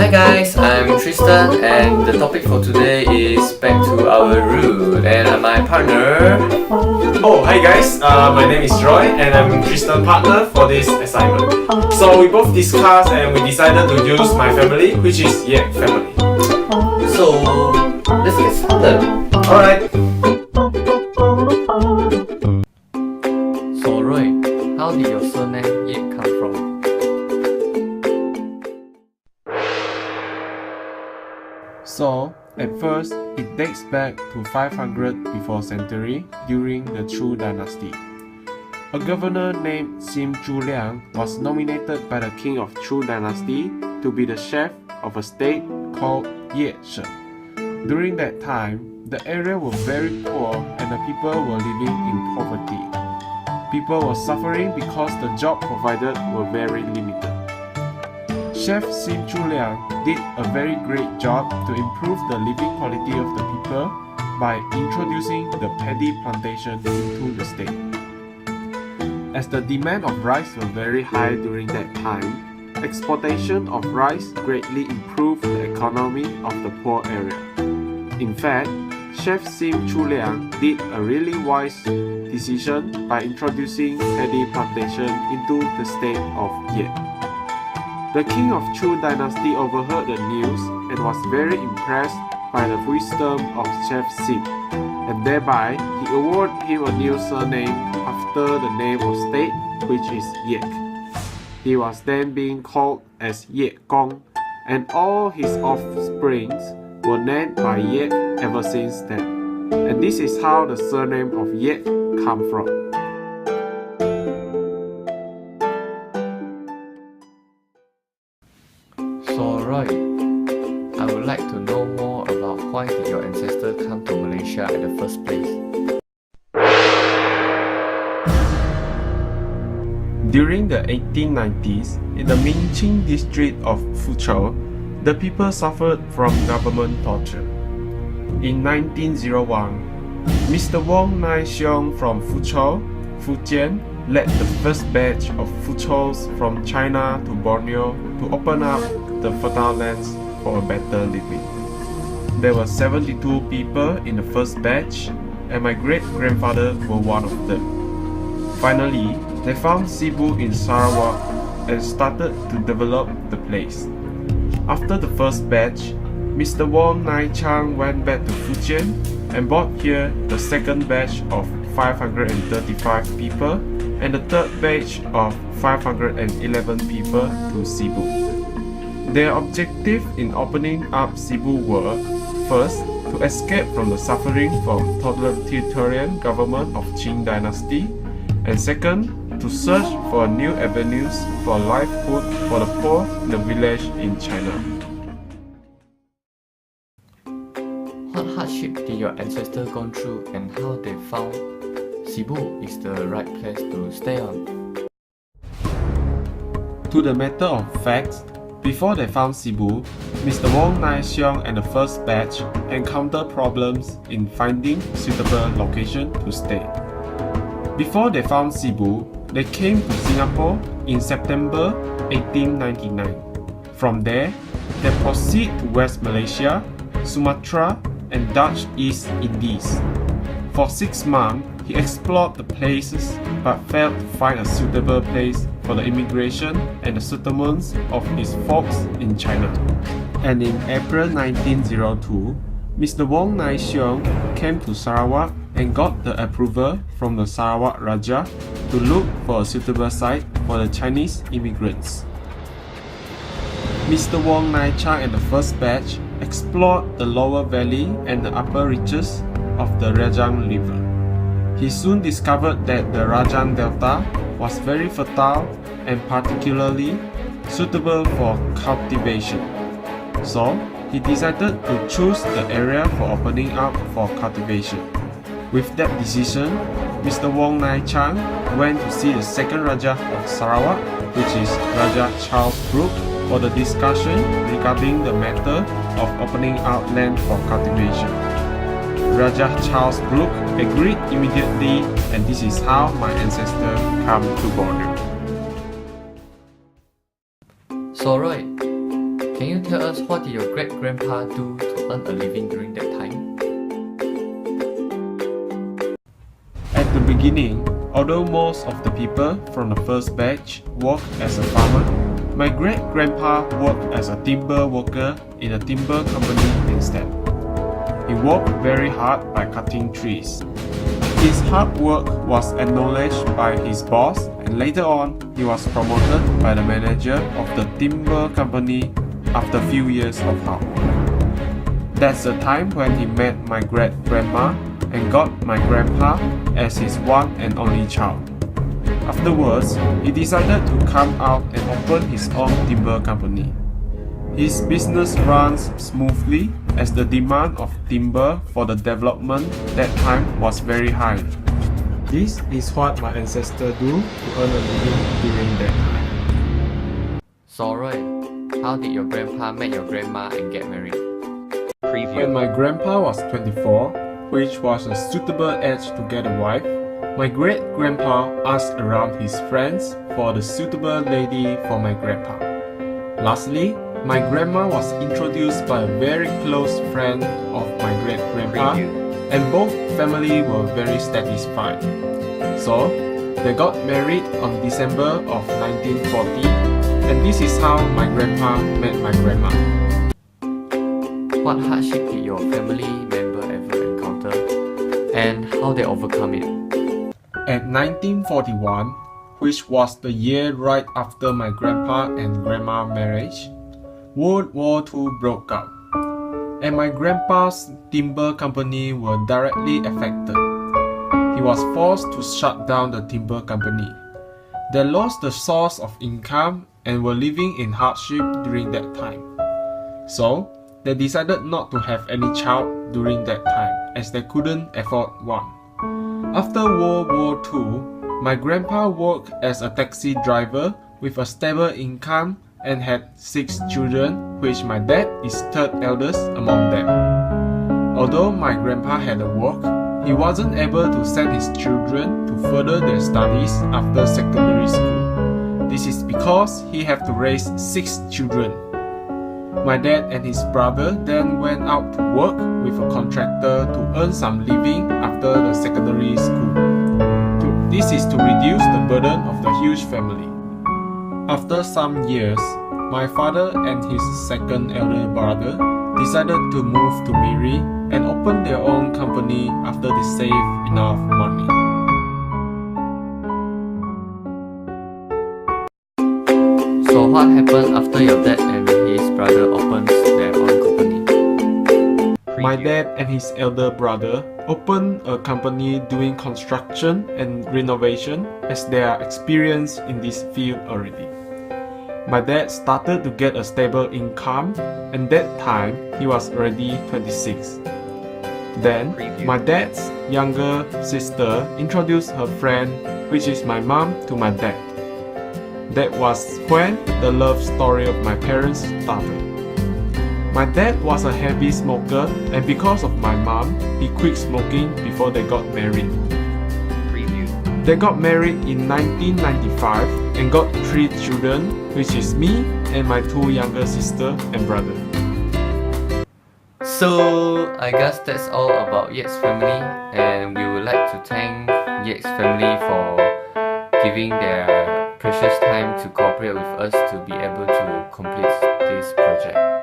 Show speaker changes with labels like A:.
A: Hi guys, I'm Tristan and the topic for today is back to our root and my partner.
B: Oh, hi guys, my name is Roy and I'm Tristan's partner for this assignment. So we both discussed and we decided to use my family, which is Yiek family.
A: So let's get started.
B: Alright.
A: So Roy, how did your surname Yiek come from?
B: So, at first, it dates back to 500 before century during the Chu dynasty. A governor named Sim Chu Liang was nominated by the king of Chu dynasty to be the chef of a state called Yiek. During that time, the area was very poor and the people were living in poverty. People were suffering because the jobs provided were very limited. Chef Sim Chu Liang did a very great job to improve the living quality of the people by introducing the paddy plantation into the state. As the demand of rice was very high during that time, exportation of rice greatly improved the economy of the poor area. In fact, Chef Sim Chu Liang did a really wise decision by introducing paddy plantation into the state of Yiek. The king of Chu dynasty overheard the news and was very impressed by the wisdom of Chef Sim, and thereby he awarded him a new surname after the name of state, which is Yiek. He was then being called as Yiek Gong, and all his offsprings were named by Yiek ever since then. And this is how the surname of Yiek come from.
A: So Roy, I would like to know more about why did your ancestors come to Malaysia at the first place?
B: During the 1890s, in the Minqing district of Fuzhou, the people suffered from government torture. In 1901, Mr. Wong Nai Xiong from Fuzhou, Fujian, led the first batch of Fuzhous from China to Borneo to open up the fertile lands for a better living. There were 72 people in the first batch, and my great-grandfather were one of them. Finally, they found Cebu in Sarawak and started to develop the place. After the first batch, Mr. Wong Nai Chang went back to Fujian and brought here the second batch of 535 people and the third batch of 511 people to Cebu. Their objective in opening up Cebu were, first, to escape from the suffering from totalitarian government of Qing dynasty, and second, to search for new avenues for livelihood for the poor in the village in China.
A: What hardship did your ancestors go through and how they found Cebu is the right place to stay on?
B: To the matter of facts, before they found Cebu, Mr. Wong Nai Xiong and the first batch encountered problems in finding suitable location to stay. Before they found Cebu, they came to Singapore in September 1899. From there, they proceed to West Malaysia, Sumatra, and Dutch East Indies. For 6 months, he explored the places but failed to find a suitable place for the immigration and the settlements of his folks in China. And in April 1902, Mr. Wong Nai Xiong came to Sarawak and got the approval from the Sarawak Raja to look for a suitable site for the Chinese immigrants. Mr. Wong Nai Chang and the first batch explored the lower valley and the upper reaches of the Rajang River. He soon discovered that the Rajang Delta was very fertile and particularly suitable for cultivation. So, he decided to choose the area for opening up for cultivation. With that decision, Mr. Wong Nai Chang went to see the second Raja of Sarawak, which is Raja Charles Brooke, for the discussion regarding the matter of opening out land for cultivation. Raja Charles Brooke agreed immediately, and this is how my ancestors come to Borneo.
A: So Roy, Can you tell us what did your great-grandpa do to earn a living during that time?
B: At the beginning, although most of the people from the first batch worked as a farmer, my great-grandpa worked as a timber worker in a timber company instead. He worked very hard by cutting trees. His hard work was acknowledged by his boss, and later on, he was promoted by the manager of the timber company after a few years of hard work. That's the time when he met my great-grandma and got my grandpa as his one and only child. Afterwards, he decided to come out and open his own timber company. His business runs smoothly as the demand of timber for the development that time was very high. This is what my ancestors do to earn a living during that time.
A: So Roy, how did your grandpa meet your grandma and get married?
B: When my grandpa was 24, which was a suitable age to get a wife, my great-grandpa asked around his friends for the suitable lady for my grandpa. Lastly, my grandma was introduced by a very close friend of my great-grandpa, and both families were very satisfied. So, they got married on December of 1940, and this is how my grandpa met my grandma.
A: What hardship did your family member ever encounter, and how they overcome it?
B: At 1941, which was the year right after my grandpa and grandma marriage, World War II broke out, and my grandpa's timber company were directly affected. He was forced to shut down the timber company. They lost the source of income and were living in hardship during that time. So, they decided not to have any child during that time as they couldn't afford one. After World War II, my grandpa worked as a taxi driver with a stable income and had 6 children, which my dad is third eldest among them. Although my grandpa had a work, he wasn't able to send his children to further their studies after secondary school. This is because he had to raise 6 children. My dad and his brother then went out to work with a contractor to earn some living after the secondary school. This is to reduce the burden of the huge family. After some years, my father and his second elder brother decided to move to Miri and open their own company after they saved enough money.
A: So what happened after your dad and his brother opened their own company?
B: My dad and his elder brother opened a company doing construction and renovation as they are experienced in this field already. My dad started to get a stable income, and that time he was already 26. Then, my dad's younger sister introduced her friend, which is my mom, to my dad. That was when the love story of my parents started. My dad was a heavy smoker, and because of my mom, he quit smoking before they got married. They got married in 1995 and got 3 children, which is me and my 2 younger sister and brother.
A: So I guess that's all about Yiek's family, and we would like to thank Yiek's family for giving their precious time to cooperate with us to be able to complete this project.